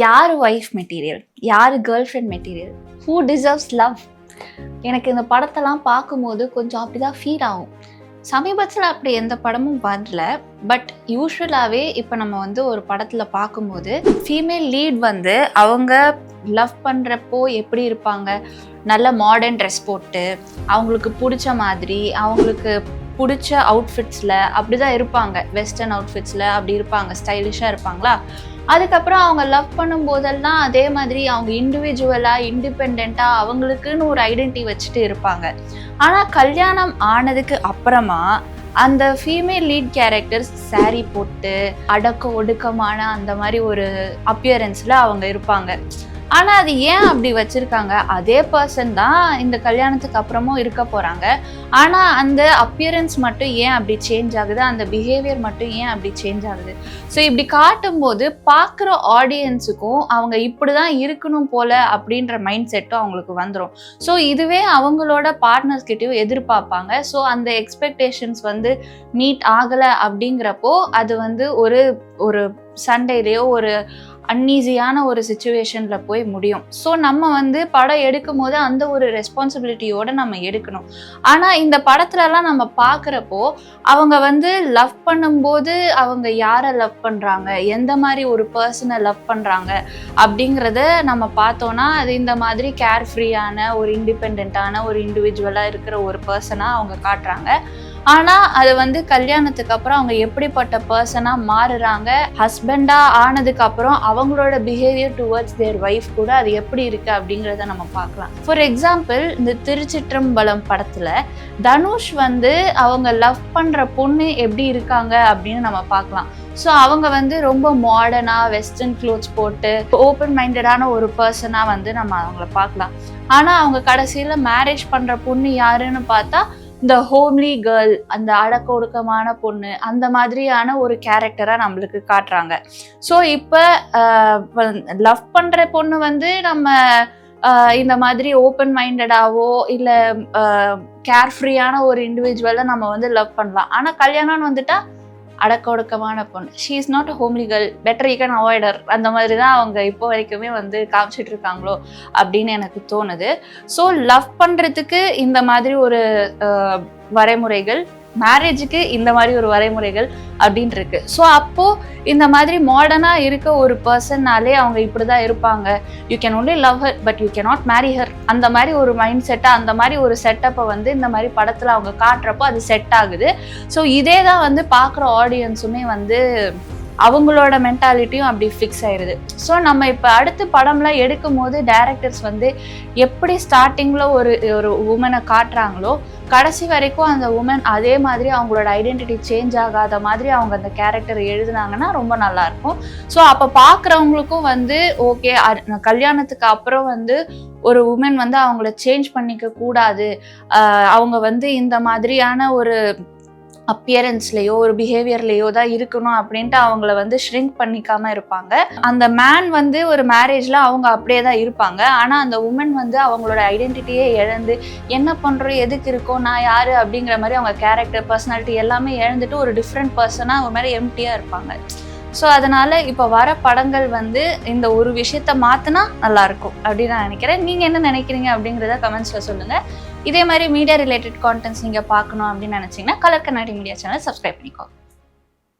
யார் wife material, யார் girl friend material, who deserves love? எனக்கு இந்த படத்தெல்லாம் பார்க்கும்போது கொஞ்சம் அப்படிதான் ஃபீல் ஆகும். சமீபத்தில் அப்படி எந்த படமும் வரல. பட் யூஸ்வலாகவே இப்போ நம்ம வந்து ஒரு படத்தில் பார்க்கும்போது ஃபீமேல் லீட் வந்து அவங்க லவ் பண்ணுறப்போ எப்படி இருப்பாங்க, நல்ல மாடர்ன் ட்ரெஸ் போட்டு அவங்களுக்கு பிடிச்ச மாதிரி அவங்களுக்கு பிடிச்ச அவுட்ஃபிட்ஸில் அப்படி தான் இருப்பாங்க. வெஸ்டர்ன் அவுட்ஃபிட்ஸில் அப்படி இருப்பாங்க, ஸ்டைலிஷாக இருப்பாங்களா. அதுக்கப்புறம் அவங்க லவ் பண்ணும்போதெல்லாம் அதே மாதிரி அவங்க இண்டிவிஜுவலாக இண்டிபெண்ட்டாக அவங்களுக்குன்னு ஒரு ஐடென்டிட்டி வச்சுட்டு இருப்பாங்க. ஆனால் கல்யாணம் ஆனதுக்கு அப்புறமா அந்த ஃபீமேல் லீட் கேரக்டர்ஸ் சாரீ போட்டு அடக்க ஒடுக்கமான அந்த மாதிரி ஒரு அப்பியரன்ஸில் அவங்க இருப்பாங்க. ஆனால் அது ஏன் அப்படி வச்சுருக்காங்க? அதே பர்சன் தான் இந்த கல்யாணத்துக்கு அப்புறமும் இருக்க போகிறாங்க. ஆனால் அந்த அப்பியரன்ஸ் மட்டும் ஏன் அப்படி சேஞ்ச் ஆகுது, அந்த பிஹேவியர் மட்டும் ஏன் அப்படி சேஞ்ச் ஆகுது? ஸோ இப்படி காட்டும்போது பார்க்குற ஆடியன்ஸுக்கும் அவங்க இப்படி தான் இருக்கணும் போல் அப்படின்ற மைண்ட் செட்டும் அவங்களுக்கு வந்துடும். ஸோ இதுவே அவங்களோட பார்ட்னர்ஸ்கிட்டையும் எதிர்பார்ப்பாங்க. ஸோ அந்த எக்ஸ்பெக்டேஷன்ஸ் வந்து மீட் ஆகலை அப்படிங்கிறப்போ அது வந்து ஒரு சண்டையிலையோ ஒரு அன்ஈஸியான ஒரு சிச்சுவேஷனில் போய் முடியும். ஸோ நம்ம வந்து படம் எடுக்கும் போது அந்த ஒரு ரெஸ்பான்சிபிலிட்டியோடு நம்ம எடுக்கணும். ஆனால் இந்த படத்துலலாம் நம்ம பார்க்குறப்போ அவங்க வந்து லவ் பண்ணும்போது அவங்க யாரை லவ் பண்ணுறாங்க, எந்த மாதிரி ஒரு பர்சனை லவ் பண்ணுறாங்க அப்படிங்கிறத நம்ம பார்த்தோன்னா அது இந்த மாதிரி கேர் ஃப்ரீயான ஒரு இண்டிபெண்ட்டான ஒரு இண்டிவிஜுவலாக இருக்கிற ஒரு பர்சனாக அவங்க காட்டுறாங்க. ஆனால் அது வந்து கல்யாணத்துக்கு அப்புறம் அவங்க எப்படிப்பட்ட பர்சனாக மாறுறாங்க, ஹஸ்பண்டாக ஆனதுக்கப்புறம் அவங்களோட பிஹேவியர் டுவர்ட்ஸ் தேர் ஒய்ஃப் கூட அது எப்படி இருக்குது அப்படிங்கிறத நம்ம பார்க்கலாம். ஃபார் எக்ஸாம்பிள், இந்த திருச்சிற்றம்பலம் படத்தில் தனுஷ் வந்து அவங்க லவ் பண்ணுற பொண்ணு எப்படி இருக்காங்க அப்படின்னு நம்ம பார்க்கலாம். ஸோ அவங்க வந்து ரொம்ப மாடர்னாக வெஸ்டர்ன் க்ளோத்ஸ் போட்டு ஓப்பன் மைண்டடான ஒரு பர்சனாக வந்து நம்ம அவங்கள பார்க்கலாம். ஆனால் அவங்க கடைசியில் மேரேஜ் பண்ணுற பொண்ணு யாருன்னு பார்த்தா இந்த ஹோம்லி கேர்ள், அந்த அடக்க ஒடுக்கமான பொண்ணு, அந்த மாதிரியான ஒரு கேரக்டராக நம்மளுக்கு காட்டுறாங்க. ஸோ இப்போ லவ் பண்ணுற பொண்ணு வந்து நம்ம இந்த மாதிரி ஓப்பன் மைண்டடாவோ இல்லை கேர்ஃப்ரீயான ஒரு இண்டிவிஜுவலை நம்ம வந்து லவ் பண்ணலாம். ஆனால் கல்யாணம்னு வந்துட்டா அடக்க ஒடுக்கமான பொண்ணு, she is not a homely girl, better you can avoid her, அந்த மாதிரி தான் அவங்க இப்போ வரைக்குமே வந்து காமிச்சிட்டு இருக்காங்களோ அப்படின்னு எனக்கு தோணுது. ஸோ லவ் பண்ணுறதுக்கு இந்த மாதிரி ஒரு வரைமுறைகள், மேரேஜுக்கு இந்த மாதிரி ஒரு வரைமுறைகள் அப்படின்ட்டு இருக்கு. ஸோ அப்போது இந்த மாதிரி மாடர்னாக இருக்க ஒரு பர்சன்னாலே அவங்க இப்படி தான் இருப்பாங்க, you can only love her but you can not Mary her, அந்த மாதிரி ஒரு மைண்ட் செட்டை, அந்த மாதிரி ஒரு செட்டப்பை வந்து இந்த மாதிரி படத்தில் அவங்க காட்டுறப்போ அது செட் ஆகுது. ஸோ இதே தான் வந்து பார்க்குற ஆடியன்ஸுமே வந்து அவங்களோட மென்டாலிட்டியும் அப்படி ஃபிக்ஸ் ஆயிடுது. ஸோ நம்ம இப்போ அடுத்து படம்லாம் எடுக்கும் போது டைரக்டர்ஸ் வந்து எப்படி ஸ்டார்டிங்கில் ஒரு உமனை காட்டுறாங்களோ கடைசி வரைக்கும் அந்த உமன் அதே மாதிரி அவங்களோட ஐடென்டிட்டி சேஞ்ச் ஆகாத மாதிரி அவங்க அந்த கேரக்டர் எழுதுனாங்கன்னா ரொம்ப நல்லாயிருக்கும். ஸோ அப்போ பார்க்குறவங்களுக்கும் வந்து ஓகே, கல்யாணத்துக்கு அப்புறம் வந்து ஒரு உமன் வந்து அவங்கள சேஞ்ச் பண்ணிக்க கூடாது, அவங்க வந்து இந்த மாதிரியான ஒரு அப்பியரன்ஸ்லேயோ ஒரு பிஹேவியர்லேயோ தான் இருக்கணும் அப்படின்ட்டு அவங்கள வந்து ஷ்ரிங்க் பண்ணிக்காமல் இருப்பாங்க. அந்த மேன் வந்து ஒரு மேரேஜில் அவங்க அப்படியே தான் இருப்பாங்க. ஆனால் அந்த உமன் வந்து அவங்களோட ஐடென்டிட்டியே இழந்து என்ன பண்ணுறோம், எதுக்கு இருக்கோம், நான் யார் அப்படிங்கிற மாதிரி அவங்க கேரக்டர், பர்சனாலிட்டி எல்லாமே இழந்துட்டு ஒரு டிஃப்ரெண்ட் பர்சனாக ஒரு மாதிரி எம்டியாக இருப்பாங்க. ஸோ அதனால் இப்போ வர படங்கள் வந்து இந்த ஒரு விஷயத்த மாற்றினா நல்லாயிருக்கும் அப்படின்னு நான் நினைக்கிறேன். நீங்கள் என்ன நினைக்கிறீங்க அப்படிங்கிறத கமெண்ட்ஸில் சொல்லுங்கள். இதே மாதிரி மீடியா ரிலேட்டட் கான்டென்ட்ஸ் நீங்கள் பார்க்கணும் அப்படின்னு நினச்சிங்கன்னா கலர் கண்ணாடி மீடியா சேனல் சப்ஸ்கிரைப் பண்ணிக்கோங்க.